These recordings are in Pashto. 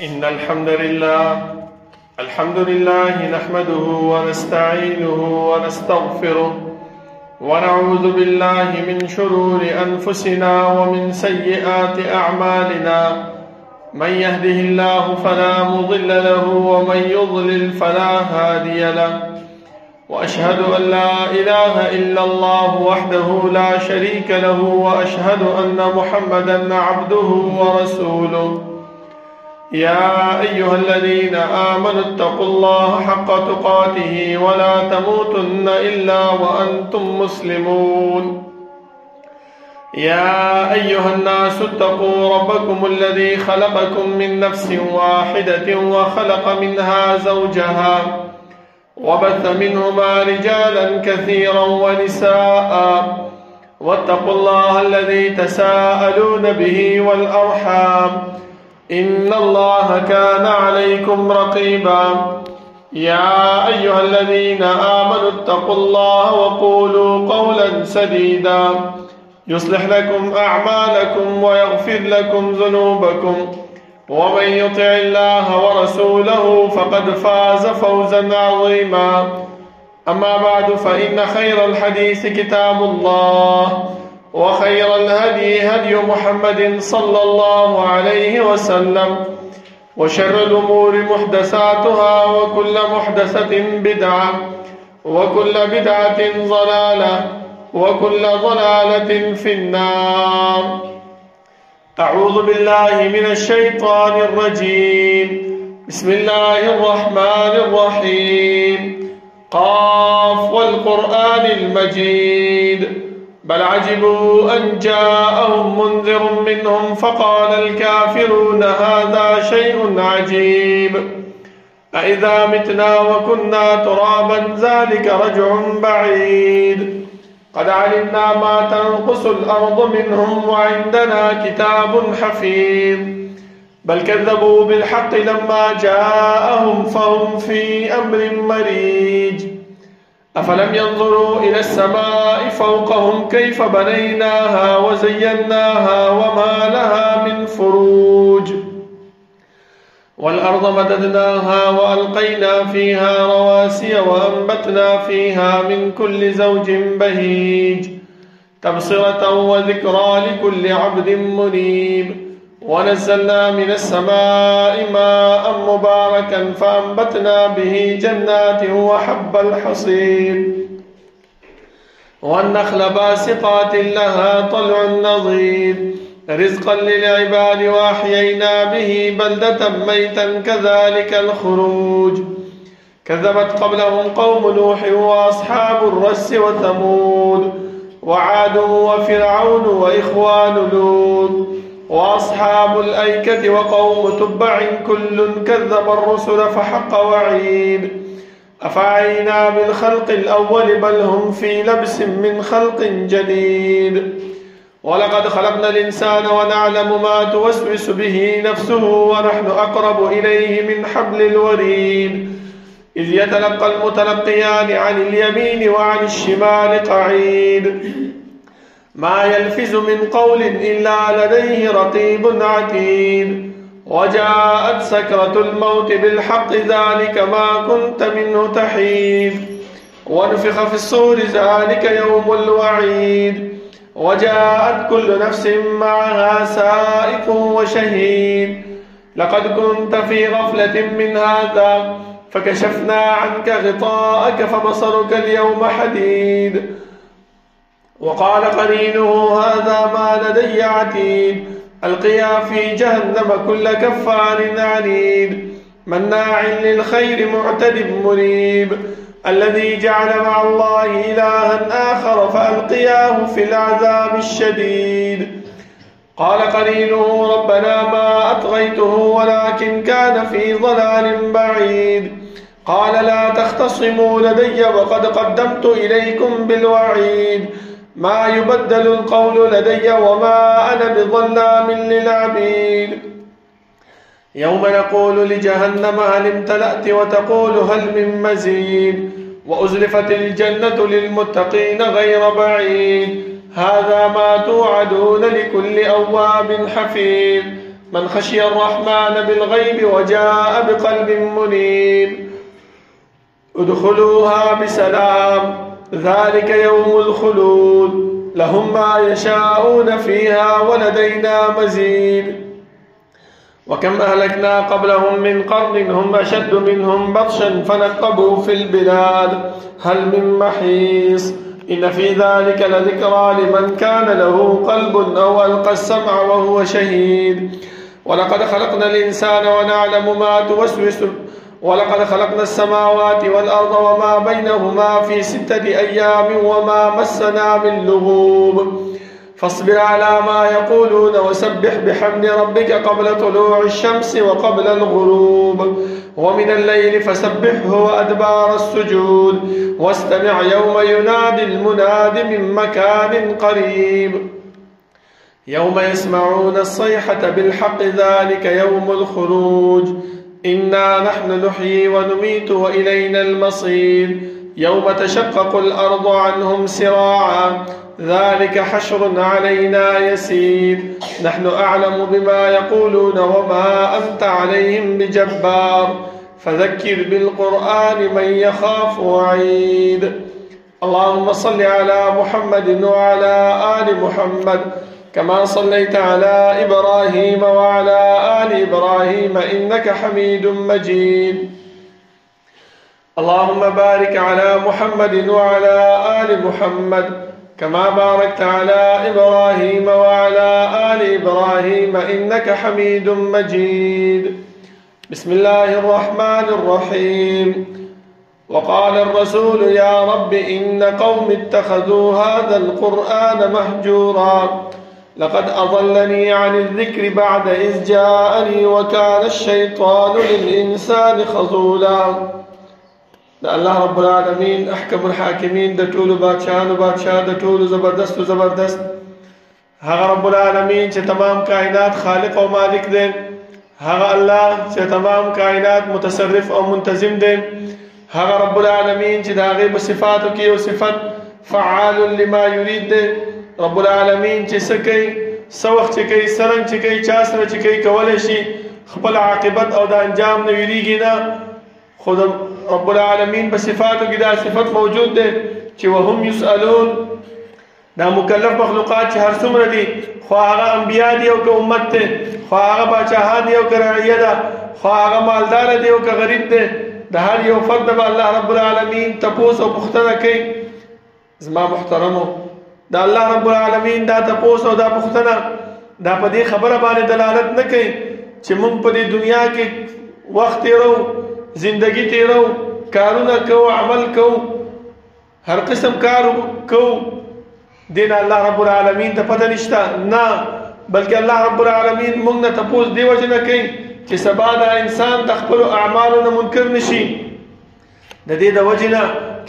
إن الحمد لله نحمده ونستعينه ونستغفره ونعوذ بالله من شرور أنفسنا ومن سيئات أعمالنا. من يهده الله فلا مضل له ومن يضلل فلا هادي له، وأشهد أن لا إله إلا الله وحده لا شريك له، وأشهد أن محمدا عبده ورسوله. يا أيها الذين آمنوا اتقوا الله حق تقاته ولا تموتن إلا وأنتم مسلمون. يا أيها الناس اتقوا ربكم الذي خلقكم من نفس واحدة وخلق منها زوجها وبث منهما رجالا كثيرا ونساء، واتقوا الله الذي تساءلون به والأرحام، إن الله كان عليكم رقيبا. يا أيها الذين آمنوا اتقوا الله وقولوا قولا سديدا يصلح لكم أعمالكم ويغفر لكم ذنوبكم، ومن يطع الله ورسوله فقد فاز فوزا عظيما. أما بعد، فإن خير الحديث كتاب الله، وخير الهدي هدي محمد صلى الله عليه وسلم، وشر الأمور محدثاتها، وكل محدثة بدعة، وكل بدعة ضلالة، وكل ضلالة في النار. أعوذ بالله من الشيطان الرجيم. بسم الله الرحمن الرحيم. قاف والقرآن المجيد، بل عجبوا أن جاءهم منذر منهم فقال الكافرون هذا شيء عجيب. أإذا متنا وكنا ترابا ذلك رجع بعيد. قد علمنا ما تنقص الأرض منهم وعندنا كتاب حفيظ. بل كذبوا بالحق لما جاءهم فهم في أمر مريج. أفلم ينظروا إلى السماء فوقهم كيف بنيناها وزيناها وما لها من فروج. والأرض مددناها وألقينا فيها رواسي وأنبتنا فيها من كل زوج بهيج، تبصرة وذكرى لكل عبد منيب. ونزلنا من السماء ماء مباركا فأنبتنا به جنات وحب الحصيد، والنخل باسقات لها طلع نضيد، رزقا للعباد، وأحيينا به بلدة ميتا كذلك الخروج. كذبت قبلهم قوم نوح وأصحاب الرس وثمود وعاد وفرعون وإخوان لوط وأصحاب الأيكة وقوم تبع كل كذب الرسل فحق وعيد. أفعينا بالخلق الأول بل هم في لبس من خلق جديد. ولقد خلقنا الإنسان ونعلم ما توسوس به نفسه ونحن أقرب إليه من حبل الوريد. إذ يتلقى المتلقيان عن اليمين وعن الشمال قعيد. ما يلفظ من قول إلا لديه رقيب عتيد. وجاءت سكرة الموت بالحق ذلك ما كنت منه تحيد. ونفخ في الصور ذلك يوم الوعيد. وجاءت كل نفس معها سائق وشهيد. لقد كنت في غفلة من هذا فكشفنا عنك غطاءك فبصرك اليوم حديد. وقال قرينه هذا ما لدي عتيد. ألقيا في جهنم كل كفار عنيد، مناع للخير معتد مريب. الذي جعل مع الله إلها آخر فألقياه في العذاب الشديد. قال قرينه ربنا ما أطغيته ولكن كان في ضلال بعيد. قال لا تختصموا لدي وقد قدمت إليكم بالوعيد. ما يبدل القول لدي وما أنا بظلام للعبيد. يوم نقول لجهنم هل امتلأت وتقول هل من مزيد. وأزلفت الجنة للمتقين غير بعيد. هذا ما توعدون لكل أواب حفيظ. من خشي الرحمن بالغيب وجاء بقلب منيب ادخلوها بسلام ذلك يوم الخلود لهم ما يشاءون فيها ولدينا مزيد وكم أهلكنا قبلهم من قرن هم أشد منهم بطشا فنقبوا في البلاد هل من محيص إن في ذلك لذكرى لمن كان له قلب أو ألقى السمع وهو شهيد ولقد خلقنا الإنسان ونعلم ما توسوس ولقد خلقنا السماوات والأرض وما بينهما في 6 أيام وما مسنا من لغوب فاصبر على ما يقولون وسبح بحمد ربك قبل طلوع الشمس وقبل الغروب ومن الليل فسبحه وأدبار السجود واستمع يوم ينادي المناد من مكان قريب يوم يسمعون الصيحة بالحق ذلك يوم الخروج إنا نحن نحيي ونميت وإلينا المصير يوم تشقق الأرض عنهم سراعا ذلك حشر علينا يسير نحن أعلم بما يقولون وما أنت عليهم بجبار فذكر بالقرآن من يخاف وعيد اللهم صل على محمد وعلى آل محمد كما صليت على إبراهيم وعلى آل إبراهيم إنك حميد مجيد اللهم بارك على محمد وعلى آل محمد كما باركت على إبراهيم وعلى آل إبراهيم إنك حميد مجيد بسم الله الرحمن الرحيم وقال الرسول يا رب إن قوم اتخذوا هذا القرآن مهجورا لقد أضلني عن الذكر بعد إذ جاءني وكان الشيطان للإنسان خذولا الله رب العالمين أحكم الحاكمين د ټولو بادشاهانو بادشاہ د ټولو زبردست هغه رب العالمین چې تمام کائنات خالق او مالک دی هغه الله چې تمام کائنات متصرف او منتظم دی هغه رب العالمین چې د هغې په صفاتو کې یو صفت فعال لما يريد دی رب العالمین چې څه کوي څه وخت چې کوي څرنګه چې کوي چا سره چې کوي کولی شي خپل عاقبت او د انجام نه ویریږي نه خود رب العالمین په صفاتو کې دا صفت موجود دی چې وهم یسألون دا مکلف مخلوقات چې هر څومره دي خو هغه انبیا دي او که امت دی خو هغه باچاهان دي او که رعیه ده خو هغه مالدار دی او که غریب دی د هر یو فرد به الله رب العالمین تپوس او پوښتنه کوي زما محترمو دا الله رب العالمین دا تپوس او دا پوښتنه دا په دې خبره باندې دلالت نه کوي چې موږ په دې دنیا کې وخت تیرو زندگی تیرو کارونه کو عمل کو هر قسم کار کو دین الله رب العالمین ته پته نشته نه بلکې الله رب العالمین موږ نه تپوس دی وجه نه کوي چې سبا دا انسان د خپل اعمالو نه منکر نشي د دې د وجه نه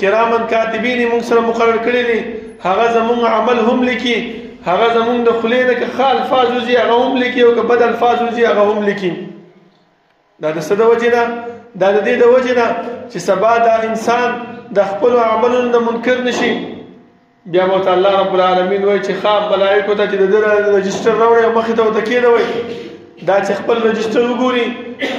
کرامن کاتبین موږ سره مقرر کړی دي هغه زموږ عمل هم لیکي هغه زموږ د خلې نه که ښه الفاظ وځي هغه هم لیکي او که بد الفاظ وځي هغه هم لیکي دا د څه د وجې نه دا د دې د وجې نه چې سبا دا انسان د خپلو عملونو نه منکر نشي بیا به ورته الله رب العالمین وایي چې ښه ملایکو ته چې د ده رجسټر راوړئ او مخې ته ورته کېنوئ دا چې خپل رجسټر وګوري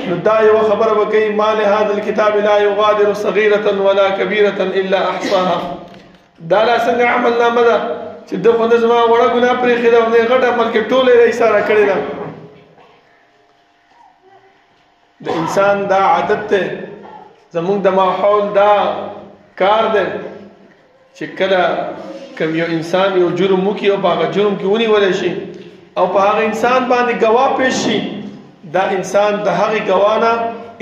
نو دا یوه خبره به کوي ما لهذا الکتاب لا یغادر صغیرة ولا کبیرة الا احصاها دا لا څنګه عمل نامه ده چې ده خو نه زما وړه ګناه پرېښې ده او نه یې غټ عمل کې ټوله یې ایساره کړې ده د انسان دا عادت دی زمونږ د ماحول دا کار دی چې کله کوم یو انسان یو جرم وکړي او په هغه جرم کې ونیولی شي او په هغه انسان باندې ګواه پیش شي دا انسان د هغې ګواه نه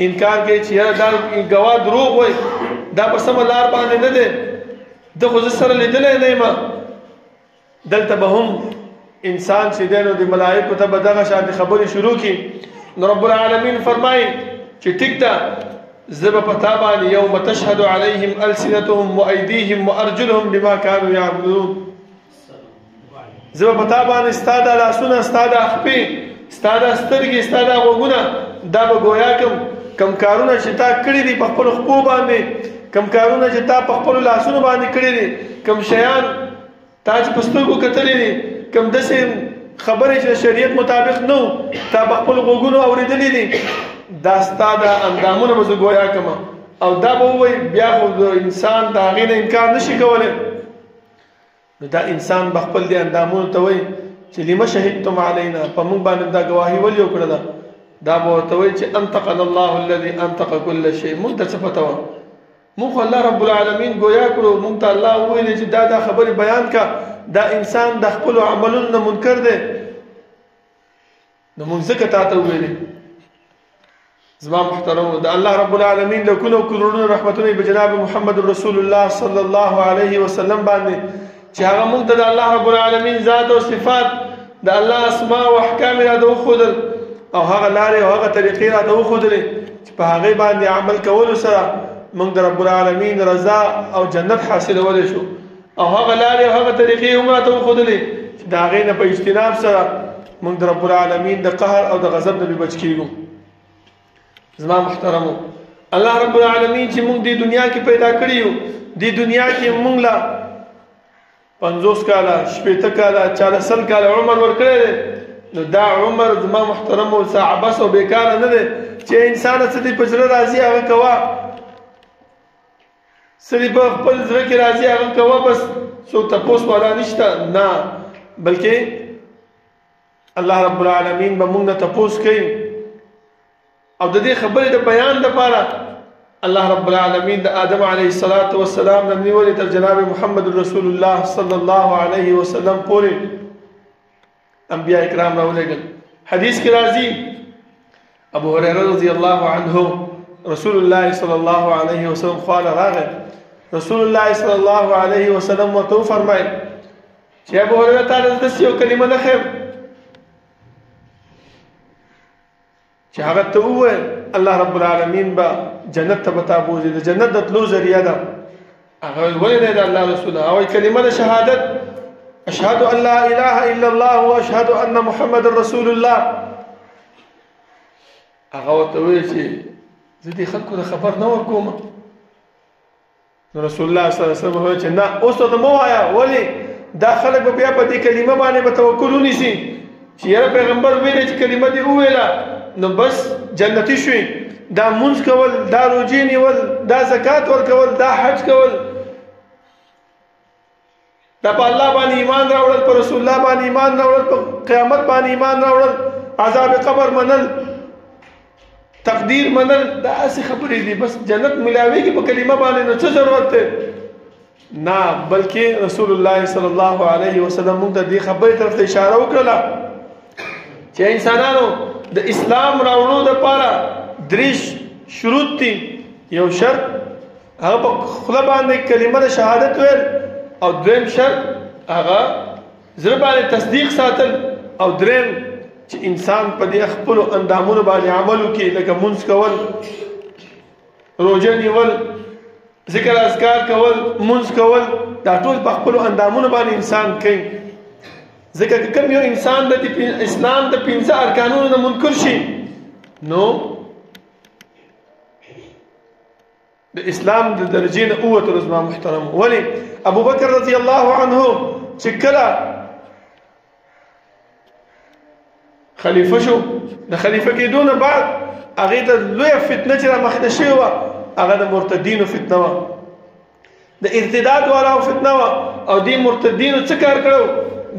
انکار کوي چې یاره دا ګواه دروغ وایي دا په سمه لار باندې نه دی ده خو زه سره لیدلی نه یم دلته به هم انسان چې دی نو د ملایکو ته به دغه شانتې خبرې شروع کړي نو رب العالمین فرمایي چې ټیک ده زه به په تا باندې یوم تشهد علیهم السنتهم وایدیهم وارجلهم بما کانوا یعملون زه به په تا باندې ستا د لاسونه ستا د خپې ستا د سترګې ستا د غوږونه دا به ګویا کم کارونه چې تا کړي دي په خپلو خپو باندې کم کارونه چې تا په خپلو لاسونو باندې کړي دي کم شیان تا چې په سترګو کتلي دي کم داسې خبرې چې شریعت مطابق نو تا خپل غوږونو اورېدلې دي دا ستا د اندامونه به زه ګویا کړم او دا به ووایي بیا خو انسان د هغې نه انکار نشي کولی نو دا انسان به خپل دې اندامونو ته وایي چې لما شهدتم علینا په موږ باندې دا ګواهي ولې وکړه ده دا به ورته وایي چې انطقنا الله الذي انطق كل شيء موږ ته څه پته وه موږ الله رب العالمین ګویا کړو موږ ته الله وویلې چې دا خبرې بیان کا دا انسان د خپلو عملونو نه منکر دی نو موږ ځکه تا ته وویلې زما محترمو د الله رب العالمین لکونو کروڑونو رحمتونه به جناب محمد رسول الله صلی الله علیه وسلم باندې چې هغه موږ ته د الله رب العالمین ذات او صفات د الله اسماء او احکام راته وښودل او هغه لارې او هغه طریقې راته وښودلې چې په هغې باندې عمل کولو سره موږ د رب العالمین رضا او جنت حاصلولی شو او هغه لارې او هغه طریقې هم راته وښودلې چې د هغې نه په اجتناب سره موږ د رب العالمین د قهر او د غضب نه بچ کېږو زما محترمو الله رب العالمین چې موږ دې دنیا کې پیدا کړي یو دې دنیا کې موږ له 50 کاله 60 کاله 40 کاله عمر ورکړی دی نو دا عمر زما محترمو څه عبث او بیکاره نه دی چې انسان څه دې په زړه راځي هغه کوه څه دې په خپل زړه کې راځي هغه کوه بس څوک تپوس والا نشته نه بلکې الله رب العالمین به موږ نه تپوس کوي او د دې خبرې د بیان لپاره الله رب العالمین د آدم علیه السلام نه نیولې تر جناب محمد رسول الله صلی الله علیه وسلم پورې انبیاء کرام راولېږل حدیث کې راځي ابو هريره رضی الله عنه رسول الله صلی الله علیه وسلم قال راغه رسول الله صلی الله علیه وسلم ورته فرمایي چې ابو هريره تعالی د یو کلمه نه خیر چې هغه ته ووایي الله رب العالمین به جنت ته به تا بوځي د جنت د تلو ذریعه ده هغه ولې نه د الله رسول او کلمه د شهادت اشهد ان لا اله الا الله واشهد ان محمد رسول الله هغه ورته وایي چې زه دې خلکو د خبر نه ورکوم نو رسول الله صلی الله علیه وسلم وایي چې نه اوس ته مو وایا ولې دا خلک به بیا په دې کلمه باندې به توکل ونیسي چې یاره پیغمبر ویلې چې کلمه دې وویله نو بس جنتی شوي دا منځ کول دا روجې نیول دا زکات ورکول دا حج کول دا په الله باندې ایمان راوړل په رسول الله باندې ایمان راوړل په قیامت باندې ایمان راوړل عذاب قبر منل تقدیر منل دا اسی خبرې دي بس جنت ملاويږي په کلمه باندې نو څه ضرورت ده نه بلکې رسول الله صلی الله علیه وسلم موږ د دې خبرې طرف ته اشاره وکړه چې انسانانو د اسلام راوړو لپاره دریش شروط دي یو شرط هغه په خله باندې کلمه د شهادت ویل او دریم شرط هغه زړه باندې تصدیق ساتل او دریم چې انسان په دې خپل اندامونو باندې عمل وکړي لکه منځ کول روزه نیول ذکر اذکار کول منځ کول دا ټول په خپل اندامونو باندې انسان کوي ځکه کوم یو انسان د اسلام د 15 ارکانونو نه منکر شي نو د اسلام د درجې نه اوته رضوا محترم ولی ابو بکر رضی الله عنه چې کله خلیفہ شو د خلیفہ کېدو نه بعد هغه د لوی فتنه چې را مخته شوی و هغه د مرتدینو فتنه و د ارتداد والا فتنه و او دی مرتدینو څه کار کړو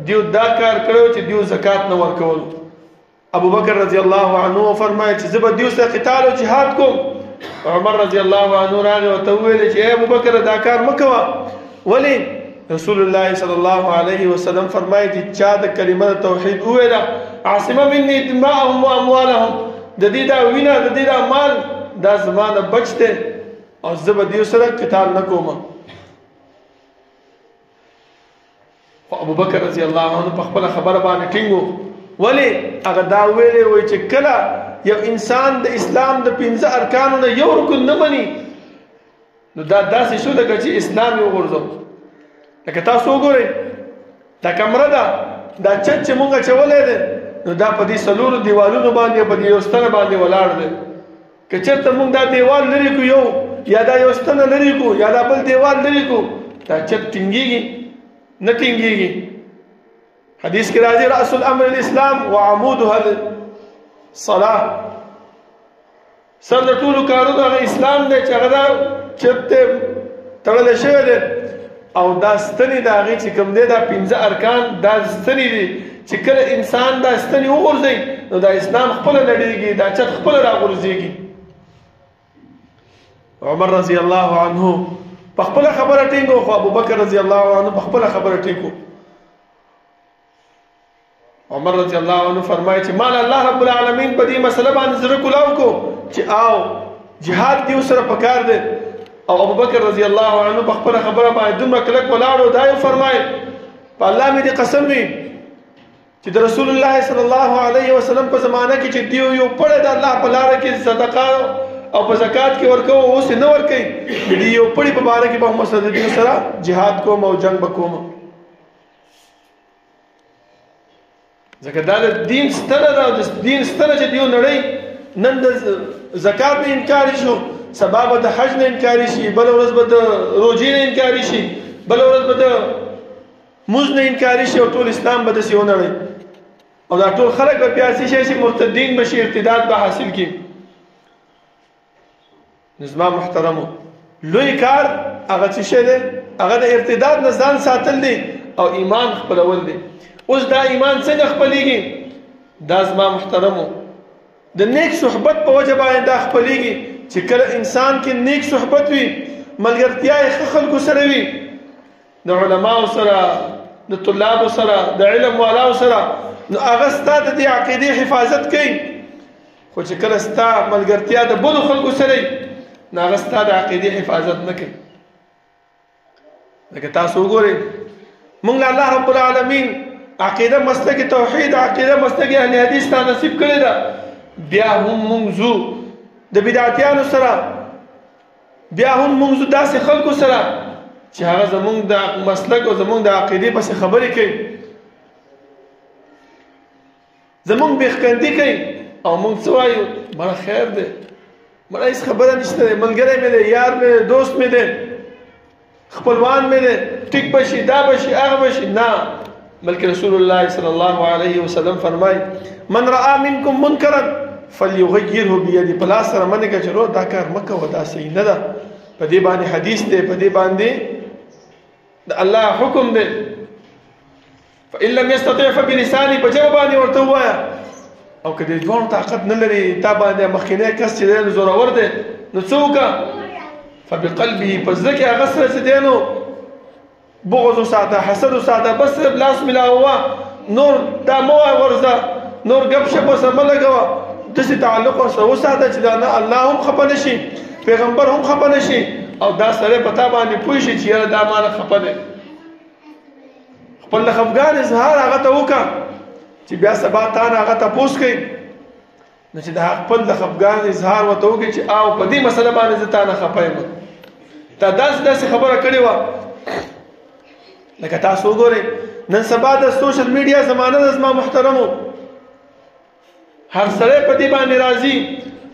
دیو دا کار کړو چې دیو زکات نه ورکول ابو بکر رضی الله عنه فرمایي چې زبر دیو سره قتال او جهاد کوم عمر رضی الله عنه راغی او ته ویل چې ابو بکر دا کار مکوه ولی رسول الله صلی الله علیه وسلم فرمایي چې چا د کلمه توحید ویلا عاصمه مني دماءهم واموالهم د دې دا وینا د دې دا مال دا زمانه بچته او زبر دیو سره قتال نکوم ابو بکر رضی الله عنه په خپل خبره باندې ټینګو ولی هغه دا ویلې وای چې کله یو انسان د اسلام د 15 ارکانو نه یو رکن نه مني نو دا داسې شو لکه چې اسلام یو ورځو لکه تاسو وګورئ دا کمره ده دا چې مونږه چولې ده نو دا په دې سلورو دیوالونو باندې په دې یوستنه باندې ولاړ ده که چېرته مونږ دا دیوال لري کو یو یا دا یوستنه لري کو یا دا بل دیوال لري کو دا چې ټینګيږي نه ټینګيږي حدیث کې راځي رأس الامر الاسلام وعمودها الصلاه. سر د ټولو کارونو هغه اسلام دی چې هغه چرته تړل شوی دی او دا ستنې د هغې چې کوم دی دا 15 ارکان دا ستنې دي چې کله انسان دا ستنې وغورځوي نو دا اسلام خپله لړېږي دا چت خپله راغورځېږي. عمر رضی الله عنه په خپله خبره ټینګو خو ابوبکر رضی الله عنه په خپله خبره ټینګو. عمر رضی الله عنه فرمایي چې مال الله رب العالمین په دې مسله باندې زړه کولاو کو چې آو جهاد دی سره پکار دی او ابوبکر رضی الله عنه په خپله خبره باندې دومره کلک ولاړو دا یې فرمایي په الله مې دې قسم وي چې د رسول الله صلی الله علیه وسلم په زمانه کې چې دیو یو پړه د الله په لاره کې صدقه او په زکات کې ورکوه اوس یې نه ورکوي د یو پړي په باره کې به محمد صلی الله علیه وسلم سره جهاد کوم او جنگ به کوم. ځکه دا د دین ستنه ده د دین ستنه چې دیو نړۍ نن د زکات نه انکار شو سبا به د حج نه انکار شي بل ورځ به د روزې نه انکار شي بل ورځ به د موز نه انکار شي او ټول اسلام به داسې ونړئ او دا ټول خلک به بیا څه شي مرتدین به شي ارتداد به حاصل کړي. نظام محترمو لوی کار هغه څه شی دی هغه د ارتداد نه ځان ساتل دی او ایمان خپلول دی. اوس دا ایمان څنګه خپلېږي دا زما محترمو د نیک صحبت په وجه باندې دا خپلېږي چې کله انسان کې نیک صحبت وي ملګرتیا یې ښه خلکو سره وي د علماو سره د طلابو سره د علم والاو سره نو هغه ستا د دې عقیدې حفاظت کوي. خو چې کله ستا ملګرتیا د بدو خلکو سره نو هغه ستا د عقیدې حفاظت نه کوي. لکه تاسو وګورئ موږ الله رب العالمین عقیده مسلک توحید عقیده مسلک اهل حدیث ته نصیب کړی ده بیا هم موږ ځو د بدعتیانو سره بیا هم موږ ځو داسې خلکو سره چې هغه زمونږ د مسلک او زمونږ د عقیدې پسې خبرې کوي زمونږ بیخکندي کوي او موږ څه وایو مړه خیر دی مړه هېڅ خبره نشته دی ملګری مې دی یار مې دی دوست مې دی خپلوان مې دی ټیک به شي دا به شي هغه به شي نه بلکې رسول الله صلی الله علیه وسلم فرمایي من رأى منکم منکرا فلیغیره بیده په لاس سره منې کړه چې رو دا کار مه کوه دا صحیح نه ده په دې باندې حدیث دی په دې باندې د الله حکم دی فإن لم يستطع فبلسانه په ژبه باندې ورته ووایه او که دې دواړو طاقت نه لري تا باندې مخکینی کس چې دی زورور دی نو څه وکړه فبقلبه په زړه کې هغه سره چې دی نو بغض وساته حسد وساته بس لاس ملاوه نور دا مه وایه ورځه نور ګپ شپ ورسره مه لګوه داسې تعلق ورسره وساته چې دا نه الله هم خفه نه شي پیغمبر هم خفه نه شي او دا سړی په تا باندې پوه شي چې یاره دا مانه خفه دی خپل د خفګان اظهار هغه ته وکړه چې بیا سبا تا نه هغه تپوس کوي نو چې د خپل د خفګان اظهار ورته وکړي چې او په دې مسله باندې زه تا نه خفه یم تا داسې خبره کړې وه لکه تاسو وګورئ نن سبا د سوشل میډیا زمانه ده زما محترمو هر سړی په دې باندې راځي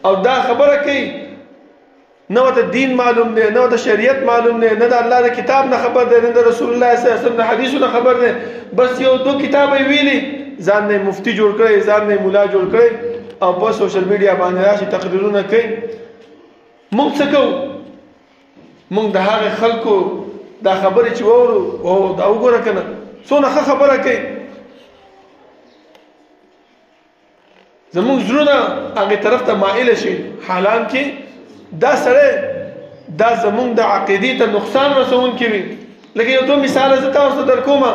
او دا خبره کوي نه ورته دین معلوم دی نه ورته شریعت معلوم دی نه د الله د کتاب نه خبر دی نه د رسول الله صلی الله علیه وسلم د حدیثو نه خبر دی بس یو دو کتابه یې ویلي ځان نه مفتی جوړ کړی ځان نه مولا جوړ کړی او په سوشل میډیا باندې راشي تقریرونه کوي موږ څه کوو موږ د هغې خلکو دا خبرې چې وورو او دا وګوره که نه څونه ښه خبره کوي زمونږ زړونه هغې طرف ته مائله شي حالان کې دا سړی دا زمونږ د عقیدې ته نقصان رسوونکی وي لکه یو دو مثاله زه تاسو ته درکومه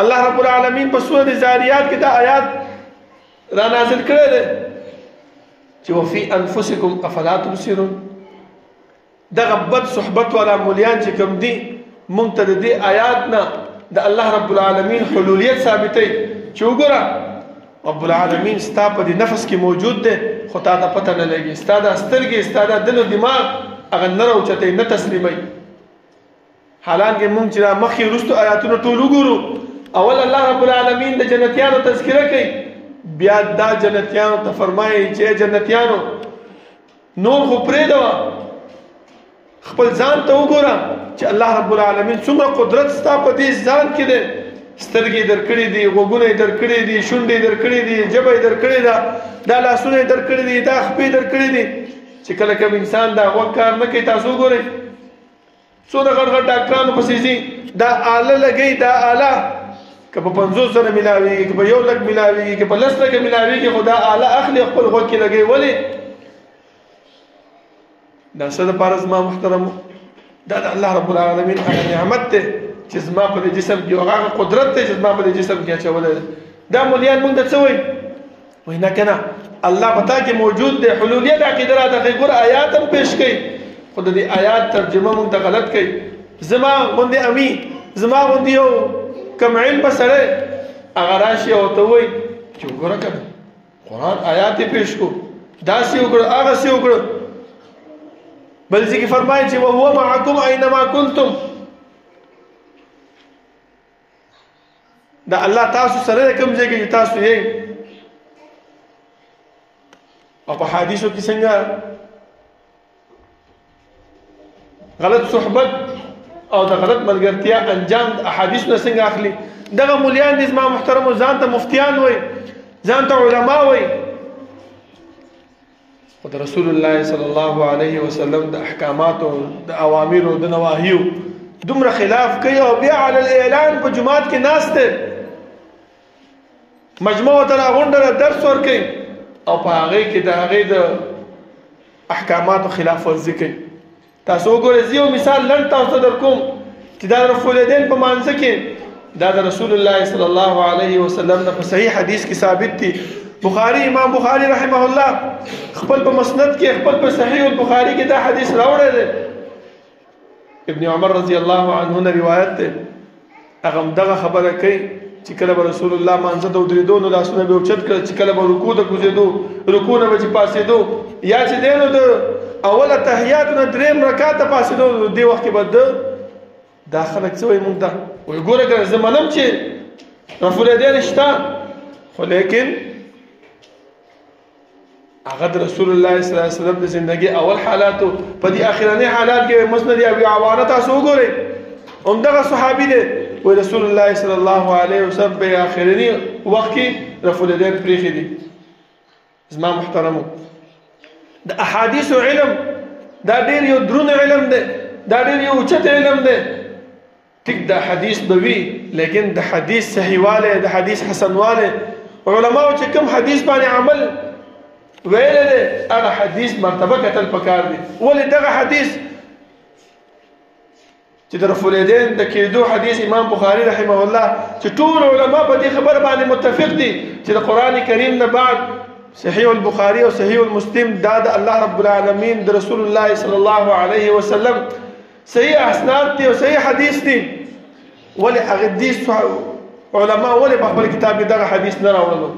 الله رب العالمین په سورة زاریات کې دا آیات را نازل کړی دی چې وفي انفسکم افلا تبصرون دغه بد صحبت والا مولیان چې کوم دي مونږ ته د دې آیات نه د الله رب العالمین حلولیت ثابتوي چې وګوره رب العالمین ستا په دې نفس کې موجود دی خو تا ته پته نه لګي ستا دا سترګې ستا دا دل و دماغ هغه نه راوچتوي نه تسلیموي حالانکې مونږ چې دا مخکې وروستو آیاتونه ټول وګورو اول الله رب العالمین د جنتیانو تذکره کوي بیا دا جنتیانو ته فرمایي چې جنتیانو نور خو پرېږدوه خپل ځان ته وګوره چې الله رب العالمین څومره قدرت ستا په دې ځان کې دی سترګې درکړې دي، غوږونه درکړې دي، شونډې درکړې دي، ژبه درکړې ده، دا لاسونه درکړې دي، دا خپې درکړې دي، چې کله کوم انسان دا غوږ کار نه کوي. تاسو وګورئ څونه غټ غټ ډاکټرانو پسې ځي، دا آله لګوي، دا آله که په 50 سره ملاویږي، که په 1 لک ملاویږي، که په 10 لکه ملاویږي، خو دا آله اخلي خپل غوږ کې لګوي. ولې؟ دا څه دپاره زما محترمو؟ دا د الله رب العالمین هغه نعمت دی چې زما په دې جسم کې، هغه قدرت دی چې زما په دې جسم کې اچولی دی. دا مولیان موږ ته څه وایي؟ وایي نه که نه الله په تا کې موجود دی. حلولیت عقیده راته ښایي. ګوره آیات هم پیش کوي، خو د دې آیات ترجمه موږ ته غلط کوي. زما غوندې امي، زما غوندې یو کم علمه سړی هغه راشي او ته وایي چې وګوره که نه قرآن آیات یې پیش کړو، داسې وکړو، هغسې وکړو. بل ځای کې فرمایي چې وهو معکم اینما کنتم، دا الله تاسو سره کوم ځای کې تاسو یې. او په حدیثو کې څنګه غلط صحبت او د غلط ملګرتیا انجام احادیثونه څنګه اخلي. دغه مولیان دي زما محترمو ځان ته مفتیان وایي، ځان ته علما وایي، خو د رسول الله صلی الله علیه وسلم د احکاماتو، د اوامرو، د نواهیو دومره خلاف کوي او بیا علی الاعلان په جماعت کې ناست دی، مجموعه ته راغونډه درس ورکوي او په هغې کې د هغې د احکاماتو خلاف ورزي کوي. تاسو وګورئ زه یو مثال لنډ تاسو ته در کوم چې دا د رفع په مانځه کې دا د رسول الله صلی الله علیه وسلم نه په صحیح حدیث کې ثابت دي. بخاری، امام بخاری رحمه الله خپل په مسند کې، خپل په صحیح البخاری کې دا حدیث راوړی دی. ابن عمر رضی الله عنه نه روایت دی، هغه دغه خبره کوي چې کله به رسول الله مانځه ته ودرېدو نو لاسونه به اوچت کړل، چې کله به رکوع ته کوزېدو، رکوع نه به چې پاسېدو، یا چې دی نو د اوله تحیاتو نه 3 رکعاته پاسېدو، دې وخت کې به دا خلک څه وایي مونږ ته؟ وایي ګوره که زه منم چې رفع الیدین شته، خو لیکن هغه د رسول الله صلی الله علیه وسلم د زندګۍ اول حالاتو په دې اخرنی حالات کې مسند ابي عوانه تاسو وګورئ، همدغه صحابي دی. وایي رسول الله صلی الله علیه وسلم په اخرنی وخت کې رفع الیدین پرېښي دي. زما محترمو د احادیثو علم دا ډېر یو درون علم دی، دا ډېر یو اوچت علم دی. ټیک د حدیث به وي، لیکن د حدیث صحیحوالی، د حدیث حسنوالی، علماو چې کوم حدیث باندې عمل ویل دی هغه حدیث مرتبه کتل پکار دي. ولې دغه حدیث چې د رفع الیدین د کېدو حدیث امام بخاری رحمه الله چې ټول علما په دې خبر باندې متفق دي چې د قرآن کریم نه بعد صحیح البخاری او صحیح المسلم دا د الله رب العالمین د رسول الله صلی الله علیه وسلم صحیح اسناد دي او صحیح حدیث دي. ولې هغه دې علما ولې په خپل کتاب کې دغه حدیث نه راوړلو؟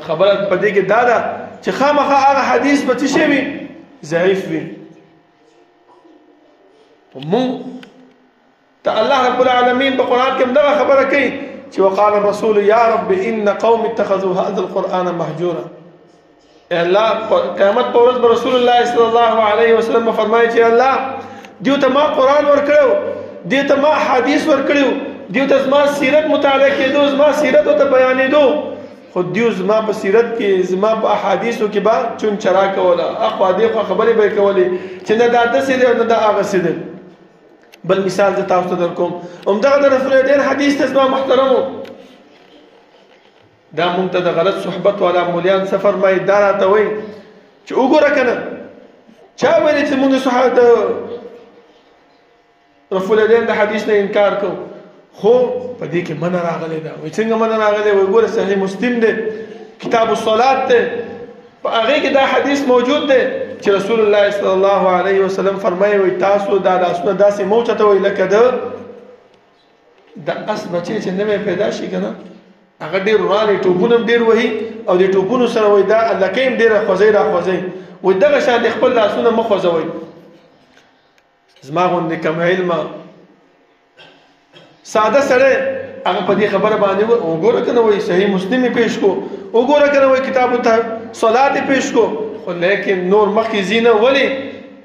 خبره په دې کې دا ده چې خامخا هغه حدیث به څه شي وي؟ ضعیف وي. مونږ ته الله رب العالمین په قرآن کې همدغه خبره کوي چې وقال الرسول یا رب ان قوم اتخذوا هذا القرآن مهجورا. الله قیامت په ورځ به رسول الله صلی الله علیه وسلم فرمایي چې الله دیو ته ما قرآن ورکړو، دیو ته ما حدیث ورکړو، دیو ته زما سیرت مطالعه کېدو، زما سیرت ورته بیانېدو، خو دیو زما په سیرت کې، زما په احادیثو کې به چون چرا کوله، اخوا دېخوا خبرې به یې کولې چې نه دا داسې دی او نه دا هغسې دی. بل مثال زه تاسو ته در کوم، همدغه د رفع الیدین حدیث ته زما محترمو دا مونږ ته د غلط صحبت والا مولیان څه فرمایي، دا راته وایي چې وګوره که نه چا ویلې چې مونږ د رفع الیدین د حدیث نه انکار کوو، خو په دې کې منع راغلی ده. وایي څنګه منع راغلی؟ وایي ګوره صحیح مسلم دی، کتاب الصلات دی، په هغې کې دا حدیث موجود دی چې رسول الله صلی الله علیه وسلم فرمایي وایي تاسو دا لاسونه داسې مه اوچتوئ لکه د اس بچی چې نوی پیدا شي که نه هغه ډېر ورانې ټوپونه هم ډېر وهي او د ټوپونو سره وایي دا لکۍ هم ډېره خوځئ راخوځئ. وایي دغه شان د خپل لاسونه مه خوځوئ. زما غوندې کم علمه ساده سړی هغه په دې خبره باندې وګوره که نه وایي صحیح مسلم یې پیش کو، وګوره که نه وایي کتاب الصلات یې پیش کو، خو لیکن نور مخکې ځي نه. ولې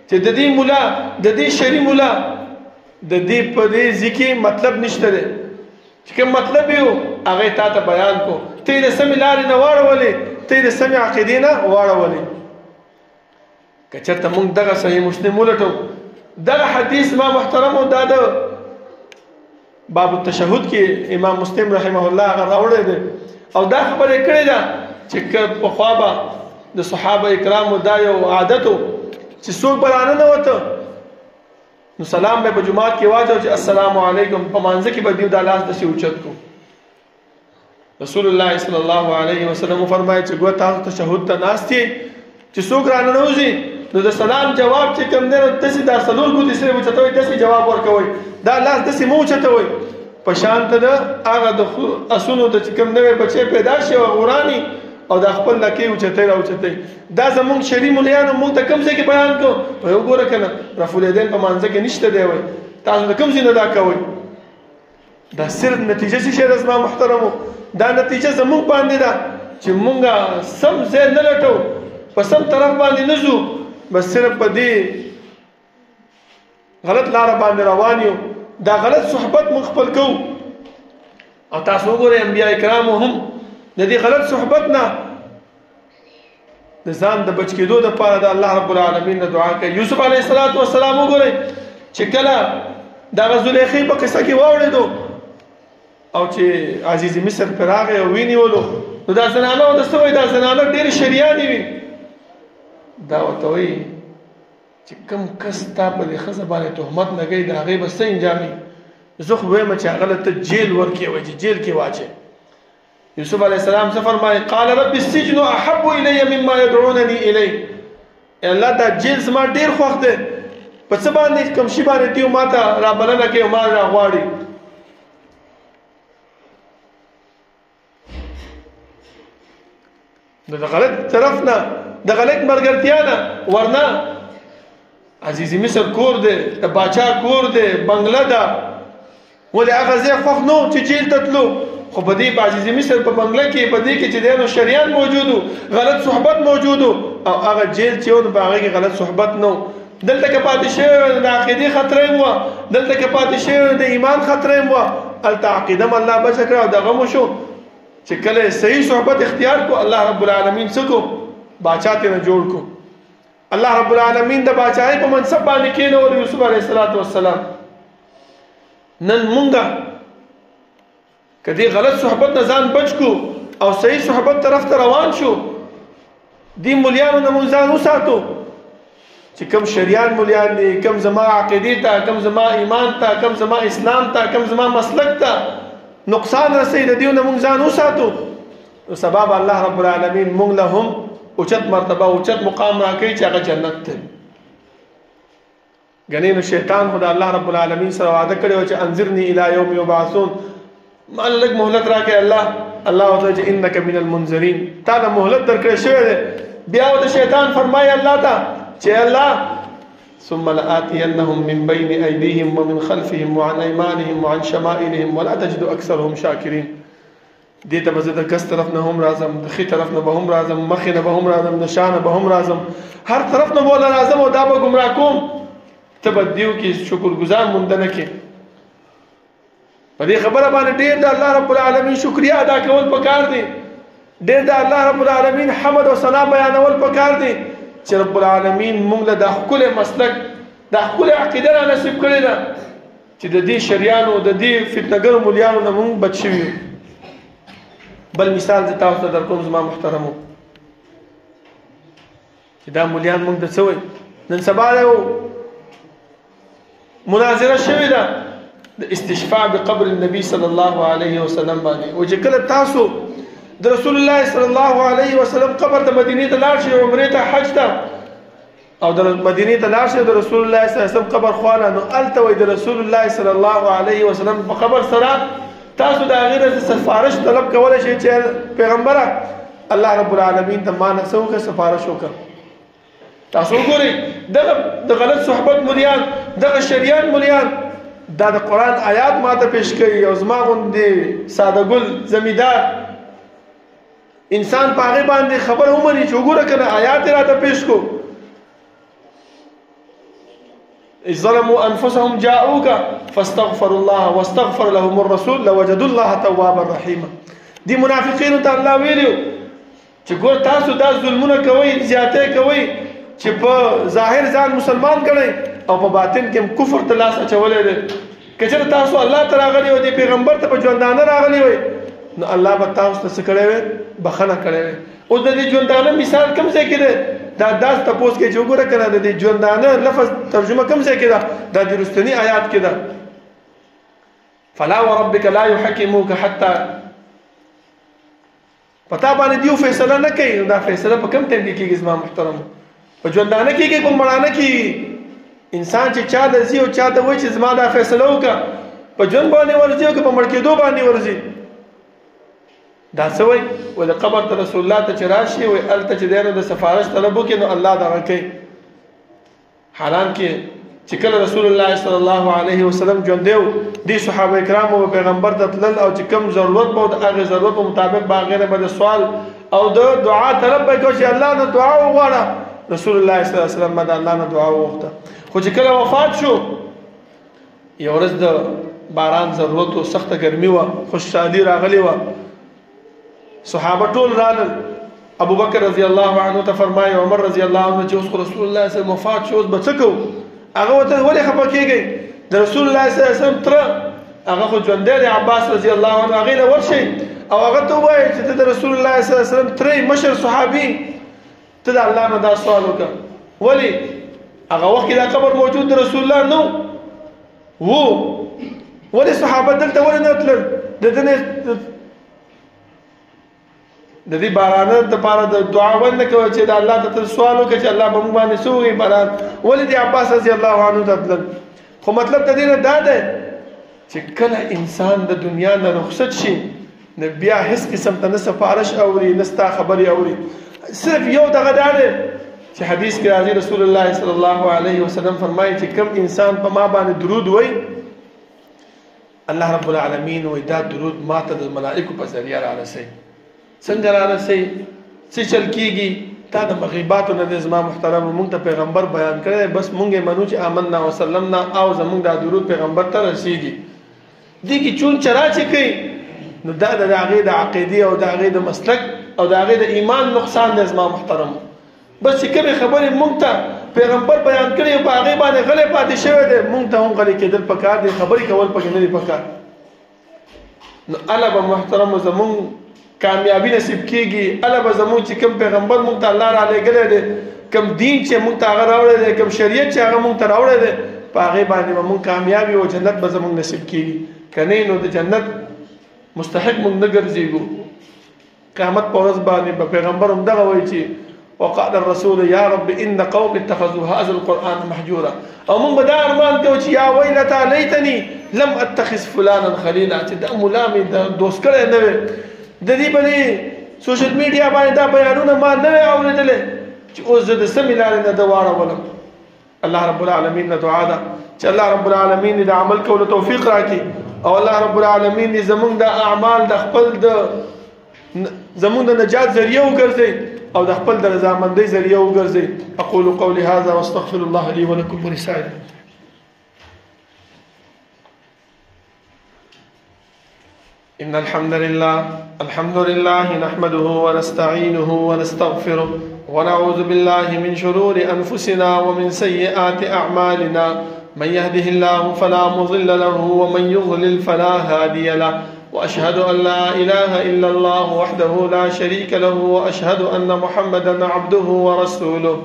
چې د دې ملا، د دې شرعي ملا د دې په دې ذکر مطلب نشته دی چې کوم مطلب یو هغه تا ته بیان کو ته د سمې لارې نه واړولې ته د سمې عقیدې نه واړولې که چېرته موږ دغه صحیح مسلم ولټو دغه حدیث ما محترمو دا د باب التشهد کې امام مسلم رحمه الله هغه راوړی دی او دا خبره کړې ده چې پخوا به د صحابه کرامو دا یو عادت و چې څوک به راننوته نو سلام به په جماعت کې واچو چې السلام علیکم په مانځه کې به دیو دا لاس داسې اوچت کو رسول الله صلی الله علیه وسلم فرمایي چې ګوره تاسو تشهد ته ناست یې چې څوک راننوځي نو د سلام جواب چې کوم دی نو داسې دا څلور ګوتې سره اوچتوئ داسې جواب ورکوئ دا لاس داسې مه اوچتوئ په شان ته د هغه د اسونو د چې کوم نوی بچی پیدا شي او غوراني او دا خپل لکې اوچتئ راوچتئ دا زمونږ شرعي ملیانو موږ ته کوم ځای کې بیان کړو وایي وګوره که نه رفع الیدین په مانځه کې نشته دی وایي تاسو د کوم ځای نه دا کوئ دا صرف نتیجه څه شی ده زما محترمو دا نتیجه زمونږ باندې ده چې مونږ سم ځای نه لټو په سم طرف باندې نه ځو بس صرف په دې غلط لاره باندې روان یو دا غلط صحبت مونږ خپل کوو او تاسو وګورئ انبیاء کرامو هم د دې غلط صحبت نه د ځان د بچ کېدو دپاره د الله رب العالمین نه دعا کوي یوسف علیه السلام وګورئ چې کله دغه زلیخې په قصه کې واورېدو او چې عزیز مصر پرې راغی او ونیولو نو دا زنانه ورته څه وایي دا زنانه ډېرې شریانې وي دا ورته وایي چې کوم کس تا په دې ښځه باندې تهمت لګوي د هغې به څه انجامي زه خو ویم چې هغه له ته جیل ورکړې وایي چې جیل کې واچې یوسف علیه السلام څه فرمایي قال رب السجن احب الی مما یدعونني الیه الله دا جیل زما ډېر خوښ دی په څه باندې کوم شي باندې دیو ما ته رابلنه کوي او ما راغواړي د غلط طرف نه د غلط ملګرتیا نه ورنه عزیز مصر کور دی د باچا کور دی بنګله ده ولې هغه ځای خوښ نه و چې جیل ته تلو خو په دې په عزیز مصر په بنګله کې په دې کې چې دی نو شریان موجود و غلط صحبت موجود و او هغه جیل چې و نو په هغې کې غلط صحبت نه و دلته که پاتې شوی د عقیدې خطره هم وه دلته که پاتې شوی د ایمان خطره هم وه هلته عقیده م الله بچه کړه او دغه مو شو چې کله صحیح صحبت اختیار کو الله رب العالمین څه کو باچا ترې جوړ کو الله رب العالمین د باچاهۍ په منصب باندې کېنول یوسف علیه السلام نن مونږه که دې غلط صحبت نه ځان بچ کو او صحیح صحبت طرف ته روان شو دې ملیانو نه مونږ ځان وساتو چې کم شریان ملیان دي کم زما عقیدې ته کم زما ایمان ته کم زما اسلام ته کم زما مسلک ته نقصان رسوي د دیو نه مونږ ځان وساتو نو سبا به الله رب العالمین مونږ له هم اوچت مرتبه اوچت مقام راکوي چې هغه جنت دی ګنې نو شیطان خو د الله رب العالمین سره وعده کړی و چې انذرني الی یوم یبعثون مال لږ مهلت راکړي الله ورته چې انک من المنذرین تا ته مهلت درکړی شوی دی بیا ورته شیطان فرمایي الله ته چې الله ثم لآتينهم من بين أيديهم ومن خلفهم وعن أيمانهم وعن شمائلهم ولا تجد أكثرهم شاكرين دې ته به زه د کس طرف نه هم راځم د ښي طرف نه به هم راځم مخې نه به هم راځم د شا نه به هم راځم هر طرف نه به وله راځم او دا به ګمراه کوم ته به دیو کې شکرګزار موندنه کې په دې خبره باندې ډېر د الله رب العالمین شکریا ادا کول پکار دي ډېر د الله رب العالمین حمد او ثنا بیانول پکار دي چې رب العالمین موږ له دا ښکلی مسلک دا ښکلی عقیده را نصیب کړې ده چې د دې شریانو د دې فتنهګرو ملیانو نه موږ بچ شوي یو بل مثال زه تاسو ته در کوم زما محترمو چې دا ملیان موږ د څه وایي نن سبا یو مناظره شوې ده د استشفاع بقبر النبي صلی الله علیه وسلم باندې و چې کله تاسو د رسول الله صلی الله علیه وسلم قبر د مدینې ته لاړ شئ عمرې ته حج ته او د مدینې ته لاړ شئ د رسول الله صلی الله علیه وسلم قبر خواله نو هلته وایي د رسول الله صلی الله علیه وسلم په قبر سره تاسو د هغې نه سفارش طلب کولی شئ چې پیغمبره الله رب العالمین ته ما نه څه وکړه سفارش وکړه تاسو وګورئ دغه د غلط صحبت ملیان دغه شریان ملیان دا د قرآن آیات ما ته پیش کوي او زما غوندې ساده ګل زمیندار انسان په هغې باندې خبر ومني چې وګوره که نه آیات یې راته پیش کو ظلموا انفسهم جاءوك فاستغفروا الله واستغفر لهم الرسول لوجدوا الله توابا رحيما. دي منافقین ته الله ویلو چې ګور تاسو دا ظلمونه کوي زیاته کوي چې په ظاهر ځان مسلمان کړي او په باطن کې کفر ته لاس اچولې دي. کچره تاسو الله تعالی غلي او د پیغمبر ته په ژوندانه راغلي وي نو الله به تاسو ته کړي وي بخنه کړي وي. او د دې ژوندانه مثال کوم ځای کې ده؟ دا داس تاسو کې جو ګوره کنه د دې ژوندانه لفظ ترجمه کوم ځای کې ده؟ دا د رستنی آیات کې ده. فلا وربك لا يحكموك حتى پتا باندې دیو فیصله نه کوي. دا فیصله په کوم ټیم کې کیږي زما محترم؟ په ژوندانه کې په مړانه کې انسان چې چا د زی او چا د وای چې زما دا فیصله وکړه په ژوند باندې ورځي او په مړ کېدو باندې ورځي. دا سوي ول قبر ته رسول الله ته چراشي او الته چې دینو د سفارش طلب وکړي نو الله دا کوي. حالانکه چې کله رسول الله صلی الله علیه وسلم ژوند دیو دي صحابه کرام او پیغمبر ته تلل او چې کم ضرورت به د هغه ضرورت مطابق باغره به سوال او د دعا طلب به کوي چې الله نه دعا وغواړه. رسول الله صلی الله علیه وسلم د الله نه دعا وغوښته. خو چې کله وفات شو یو ورځ د باران ضرورت او سخته ګرمي و خوشحالي راغلی و. صحابه ټول رالل. ابو بکر رضی الله عنه ته فرمایي عمر رضی الله عنه چې اوس رسول الله صلی الله علیه وسلم وفات شو اوس به څه کوو؟ هغه ته ولې خپه کېږي؟ د رسول الله صلی الله علیه وسلم تر هغه خو ژوند دی عباس رضی الله عنه هغه له ورشي او هغه ته وایي چې د رسول الله صلی الله علیه وسلم تر مشر صحابي ته د الله نه دا سوال وکړه. ولې هغه وخت دا قبر موجود د رسول الله نو وو ولې صحابه دلته ولې نه تلل؟ د دې بارانه د پاره د دعا ونه کوي چې د الله ته سوال وکړي چې الله به موږ باندې سوې باران. ولې د عباس رضی الله عنه تدل. خو مطلب د دې نه دا ده چې کله انسان د دنیا نه رخصت شي نه بیا هیڅ قسم ته نه سفارش اوري نه ستا خبري اوري. صرف یو دغه دا ده چې حدیث کې راځي رسول الله صلی الله علیه وسلم فرمایي چې کم انسان په ما باندې درود وایي الله رب العالمین وایي دا درود ماته د ملائکو په ذریعہ را رسي. څنګه را رسي؟ څه چل کیږي؟ تا د مغیباتو نه زما محترم مونږ ته پیغمبر بیان کړی بس مونږ یې منو چې آمنا وسلمنا او زمونږ دا درود پیغمبر ته رسیږي. دې کې چون چرا چې کوي نو دا د هغې د عقیدې او د هغې د مسلک او د هغې د ایمان نقصان دی زما محترم. بس چې کومې خبرې مونږ ته پیغمبر بیان کړي او په هغې باندې غلی پاتې شوی دی مونږ ته هم غلی کېدل پکار دی. خبرې کول پکې نه دي پکار. نو الله به محترم زمونږ کامیابی نصیب کیږي. الله به زموږ چې کوم پیغمبر مونږ ته الله را لېږلی دی کوم دین چې مونږ ته هغه راوړی دی کوم شریعت چې هغه مونږ ته راوړی دی په هغې باندې به مونږ کامیابي او جنت به زموږ نصیب کیږي. که نه نو د جنت مستحق مونږ نه ګرځېږو. قیامت په ورځ باندې به پیغمبر هم دغه وایي چې وقال الرسول یا رب ان قوم اتخذوا هذا القرآن محجورا. او مونږ به دا ارمان کوو چې یا ویلتا لیتنی لم اتخذ فلانا خلیلا چې دا ملا مې دوست کړی نه وی. د دې باندې سوشل میډیا باندې دا بیانونه ما نه اوریدل چې اوس زه د سمې لارې نه د واړولم. الله رب العالمین نه دعا ده چې الله رب العالمین د عمل کولو توفیق راکړي او الله رب العالمین زمونږ د اعمال د خپل د زمونږ د نجات ذریعہ وګرځي او د خپل د رضامندۍ ذریعہ وګرځي. اقول قولي هذا واستغفر الله لي ولكم ولسائر إن الحمد لله نحمده ونستعينه ونستغفره ونعوذ بالله من شرور أنفسنا ومن سيئات أعمالنا. من يهده الله فلا مضل له ومن يضلل فلا هادي له. وأشهد أن لا إله إلا الله وحده لا شريك له وأشهد أن محمدا عبده ورسوله.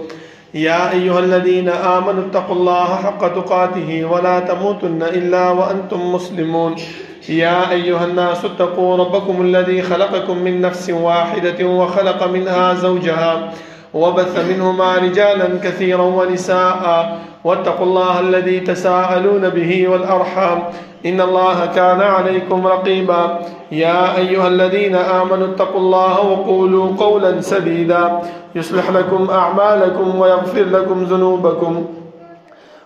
يا أيها الذين آمنوا اتقوا الله حق تقاته ولا تموتن إلا وأنتم مسلمون. يا أيها الناس اتقوا ربكم الذي خلقكم من نفس واحدة وخلق منها زوجها وبث منهما رجالا كثيرا ونساء واتقوا الله الذي تساءلون به والأرحام إن الله كان عليكم رقيبا. يا أيها الذين آمنوا اتقوا الله وقولوا قولا سديدا يصلح لكم أعمالكم ويغفر لكم ذنوبكم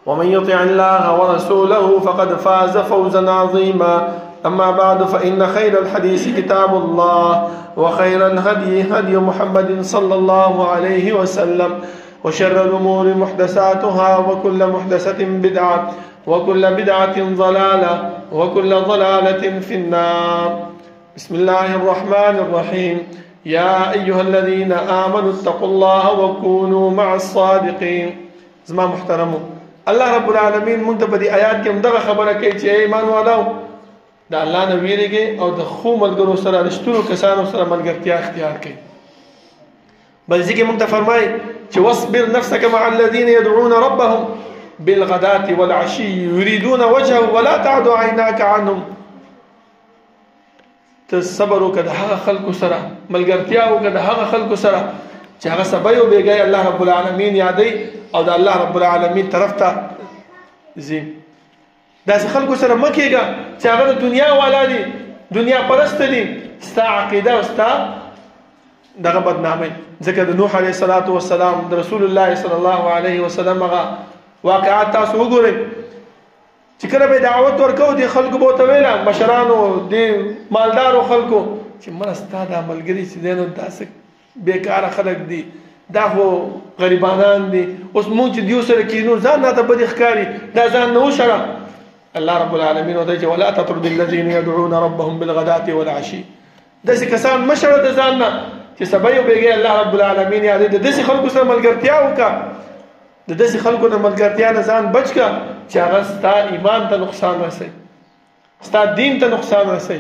ومن يطع الله ورسوله فقد فاز فوزا عظيما. أما بعد فإن خير الحديث كتاب الله وخير الهدي هدي محمد صلى الله عليه وسلم وشر الأمور محدثاتها وكل محدثة بدعة وكل بدعة ضلالة وكل ضلالة في النار. بسم الله الرحمن الرحيم. يا أيها الذين آمنوا اتقوا الله وكونوا مع الصادقين. زما محترمو، الله رب العالمین مونږ ته په دې آیات کې هم دغه خبره کوي چې ایمان والو د الله نه ویریږئ او د ښو ملګرو سره رښتونو کسانو سره ملګرتیا اختیار کړئ. بل ځکه مونږ ته فرمایي چې واصبر نفسك مع الذين يدعون ربهم بالغداة والعشي يريدون وجهه ولا تعد عيناك عنهم. ته صبر وکړه د هغه خلکو سره، ملګرتیا وکړه د هغه خلکو سره چې هغه سبا یو بیګای الله رب العالمین یادوي او د الله رب العالمین طرف ته ځي. داسې خلکو سره مه کېږه چې هغه د دنیا والا دي، دنیا پرسته دي، ستا عقیده او ستا دغه بدنامي. ځکه د نوح علیه السلام د رسول الله صلی الله علیه وسلم هغه واقعات تاسو وګورئ چې کله به دعوت ورکو دي خلکو به ورته ویله، مشرانو دي مالدارو خلکو چې مړه ستا دا ملګري چې دی نو داسې بیکاره خلک دي، دا خو غریبانان دي، اوس مونږ چې دیو سره کینو ځان راته بدې ښکاري، دا ځان نه وشړه. الله رب العالمین ورته چې ولا تطرد الذین يدعون ربهم بالغداة والعشي. داسې کسان مه شړه د ځان نه چې سبا یو بیګی الله رب العالمین یادوي. د داسې خلکو سره ملګرتیا وکړه، د داسې خلکو د ملګرتیا نه ځان بچ کړه چې هغه ستا ایمان ته نقصان رسوي، ستا دین ته نقصان رسوي.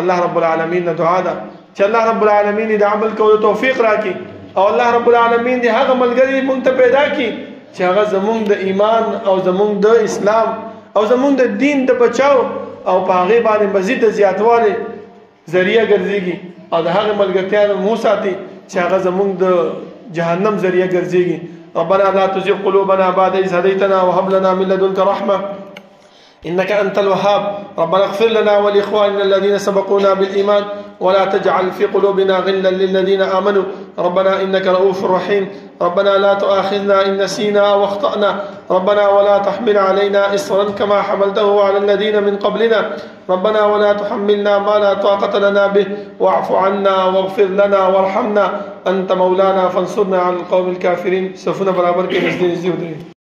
الله رب العالمین نه دعا ده چې الله رب العالمین د عمل کولو توفیق راکړي او الله رب العالمین د هغه ملګري مونږ ته پیدا کړي چې هغه زمونږ د ایمان او زمونږ د اسلام او زمونږ د دین د بچاو او په هغې باندې مزید د زیاتوالي ذریعه ګرځېږي او د هغې ملګرتیا نه مو ساتي چې هغه زمونږ د جهنم ذریعه ګرځېږي. ربنا لا تزغ قلوبنا بعد إذ هديتنا وهب لنا من لدنك رحمة إنك أنت الوهاب. ربنا اغفر لنا ولإخواننا الذين سبقونا بالإيمان ولا تجعل في قلوبنا غلا للذين آمنوا ربنا إنك رؤوف رحيم. ربنا لا تؤاخذنا إن نسينا أو أخطأنا ربنا ولا تحمل علينا إصرا كما حملته على الذين من قبلنا ربنا ولا تحملنا ما لا طاقة لنا به واعف عنا واغفر لنا وارحمنا أنت مولانا فانصرنا على القوم الكافرين. سفنا برابر کے نزدې